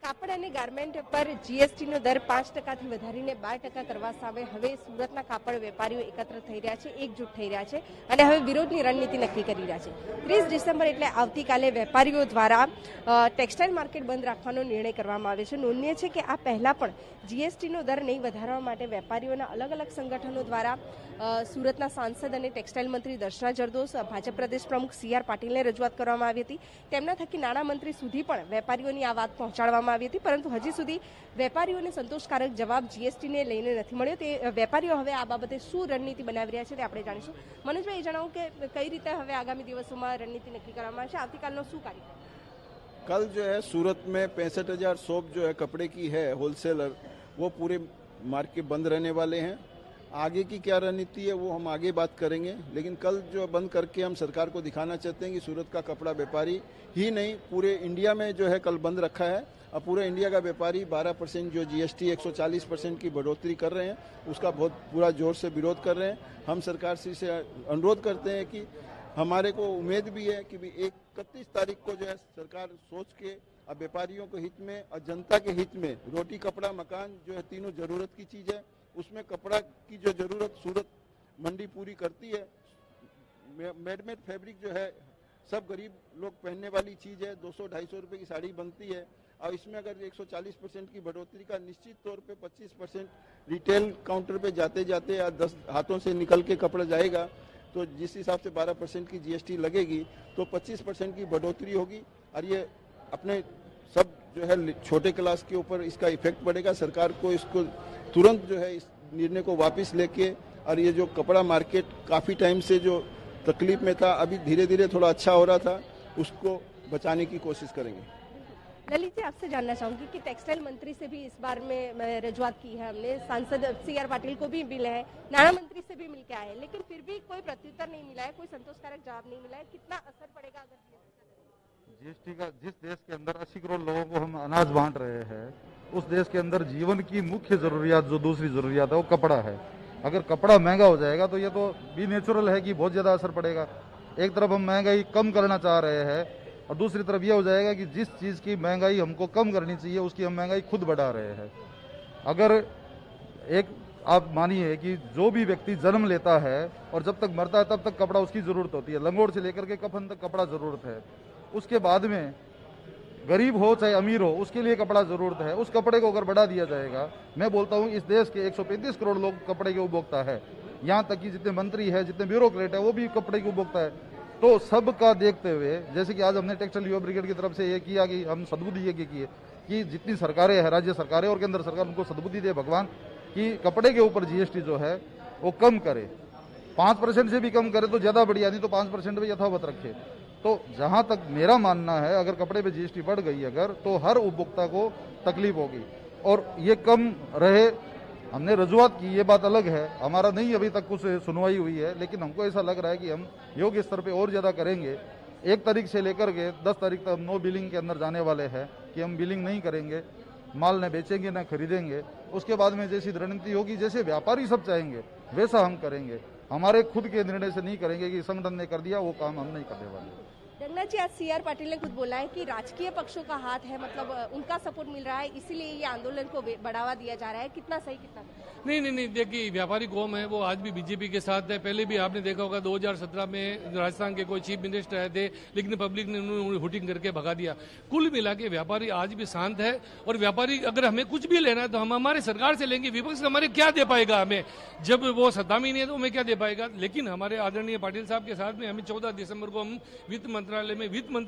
કાપડ અને ગાર્મેન્ટ પર જીએસટીનો દર 5% વધારીને 12% કરવા સામે હવે સુરતના કાપડ વેપારીઓ એકત્ર થઈ રહ્યા છે, એકજૂટ થઈ રહ્યા છે અને હવે વિરોધની રણનીતિ નક્કી કરી રહ્યા છે। 30 ડિસેમ્બર એટલે આવતીકાલે વેપારીઓ દ્વારા ટેક્સટાઇલ માર્કેટ બંધ રાખવાનો નિર્ણય કરવામાં આવ્યો છે। નોંધનીય છે કે આ પહેલા પણ જીએસટીનો દર નહીં વધારવા માટે વેપારીઓના અલગ અલગ સંગઠનો દ્વારા સુરતના સાંસદ અને ટેક્સટાઇલ મંત્રી દર્શના જરદોસ, ભાજપ પ્રદેશ પ્રમુખ CR પાટીલને રજૂઆત કરવામાં આવી હતી। તેમના થકી નાણામંત્રી સુધી પણ વેપારીઓની આ વાત પહોંચાડવામાં આવી હતી, પરંતુ હજી સુધી વેપારીઓને સંતોષકારક જવાબ જીએસટીને લઈને નથી મળ્યો। તે વેપારીઓ હવે આ બાબતે શું રણનીતિ બનાવી રહ્યા છે તે આપણે જાણીશું। મનોજભાઈ, જણાવો કે કઈ રીતે હવે આગામી દિવસોમાં રણનીતિ નક્કી કરવામાં આવશે, આવતીકાલનો શું કાર્યક્રમ? कल जो है सूरत में 65,000 शॉप जो है कपड़े की है होलसेलर, वो पूरे मार्केट बंद रहने वाले हैं। आगे की क्या रणनीति है वो हम आगे बात करेंगे, लेकिन कल जो बंद करके हम सरकार को दिखाना चाहते हैं कि सूरत का कपड़ा व्यापारी ही नहीं पूरे इंडिया में जो है कल बंद रखा है। अब पूरे इंडिया का व्यापारी 12% जो जीएसटी 140% की बढ़ोतरी कर रहे हैं उसका बहुत पूरा जोर से विरोध कर रहे हैं। हम सरकार से अनुरोध करते हैं कि हमारे को उम्मीद भी है कि 31 तारीख को जो है सरकार सोच के अब व्यापारियों के हित में और जनता के हित में रोटी कपड़ा मकान जो है तीनों जरूरत की चीज़ है, उसमें कपड़ा की जो जरूरत सूरत मंडी पूरी करती है। मेड फैब्रिक जो है सब गरीब लोग पहनने वाली चीज़ है। 200-250 रुपये की साड़ी बनती है और इसमें अगर 140% की बढ़ोतरी का निश्चित तौर पे 25% रिटेल काउंटर पे जाते जाते या 10 हाथों से निकल के कपड़ा जाएगा, तो जिस हिसाब से 12% की जीएसटी लगेगी तो 25% की बढ़ोतरी होगी और ये अपने सब जो है छोटे क्लास के ऊपर इसका इफेक्ट पड़ेगा। सरकार को इसको तुरंत जो है इस निर्णय को वापस लेके और ये जो कपड़ा मार्केट काफ़ी टाइम से जो तकलीफ में था अभी धीरे धीरे थोड़ा अच्छा हो रहा था, उसको बचाने की कोशिश करेंगे। ललित जी, आपसे जानना चाहूंगी कि टेक्सटाइल मंत्री से भी इस बार में रजूआत की है हमने, सांसद CR पाटिल को भी मिले हैं, नाणा मंत्री से भी मिलकर आए, लेकिन फिर भी कोई प्रत्युत्तर नहीं मिला है, कोई संतोषकारक जवाब नहीं मिला है। कितना असर पड़ेगा अगर जीएसटी का? जिस देश के अंदर 80 करोड़ लोगों को हम अनाज बांट रहे हैं, उस देश के अंदर जीवन की मुख्य जरूरियात जो दूसरी जरूरियात है वो कपड़ा है। अगर कपड़ा महंगा हो जाएगा तो ये तो भी नेचुरल है कि बहुत ज्यादा असर पड़ेगा। एक तरफ हम महंगाई कम करना चाह रहे हैं और दूसरी तरफ यह हो जाएगा कि जिस चीज की महंगाई हमको कम करनी चाहिए उसकी हम महंगाई खुद बढ़ा रहे हैं। अगर एक आप मानिए कि जो भी व्यक्ति जन्म लेता है और जब तक मरता है तब तक कपड़ा उसकी जरूरत होती है, लंगोट से लेकर के कफन तक कपड़ा जरूरत है। उसके बाद में गरीब हो चाहे अमीर हो उसके लिए कपड़ा जरूरत है। उस कपड़े को अगर बढ़ा दिया जाएगा, मैं बोलता हूं इस देश के 135 करोड़ लोग कपड़े के उपभोक्ता है, यहां तक कि जितने मंत्री है जितने ब्यूरोक्रेट है वो भी कपड़े के उपभोक्ता है। तो सबका देखते हुए जैसे कि आज हमने टेक्सटाइल युवा ब्रिगेड की तरफ से ये किया कि हम सद्बुद्धि ये किए कि जितनी सरकारें हैं, राज्य सरकारें और केंद्र सरकार, उनको सद्बुद्धि दे भगवान कि कपड़े के ऊपर जीएसटी जो है वो कम करे, 5% से भी कम करे तो ज्यादा बढ़िया, नहीं तो 5% में यथावत रखे। तो जहां तक मेरा मानना है अगर कपड़े पे जीएसटी बढ़ गई अगर तो हर उपभोक्ता को तकलीफ होगी और ये कम रहे। हमने रजूआत की, ये बात अलग है, हमारा नहीं अभी तक कुछ सुनवाई हुई है, लेकिन हमको ऐसा लग रहा है कि हम योग्य स्तर पे और ज्यादा करेंगे। 1 तारीख से लेकर के 10 तारीख तक हम नो बिलिंग के अंदर जाने वाले हैं कि हम बिलिंग नहीं करेंगे, माल न बेचेंगे न खरीदेंगे। उसके बाद में जैसी रणनीति होगी, जैसे व्यापारी सब चाहेंगे वैसा हम करेंगे। हमारे खुद के निर्णय से नहीं करेंगे कि संगठन ने कर दिया, वो काम हम नहीं करने वाले। रंगना जी, आज CR पाटिल ने खुद बोला है कि राजकीय पक्षों का हाथ है, मतलब उनका सपोर्ट मिल रहा है, इसीलिए ये आंदोलन को बढ़ावा दिया जा रहा है। कितना सही कितना नहीं, देखिए व्यापारी कौम है वो आज भी बीजेपी के साथ है। पहले भी आपने देखा होगा 2017 में राजस्थान के कोई चीफ मिनिस्टर आए थे, लेकिन पब्लिक ने उन्होंने हुटिंग करके भगा दिया। कुल मिला के व्यापारी आज भी शांत है और व्यापारी अगर हमें कुछ भी लेना है तो हम हमारे सरकार से लेंगे। विपक्ष हमारे क्या दे पाएगा हमें, जब वो सत्ता में नहीं है तो हमें क्या दे पाएगा। लेकिन हमारे आदरणीय पाटिल साहब के साथ में हमें 14 दिसंबर को हम वित्त मंत्रालय में वित्त मंत्री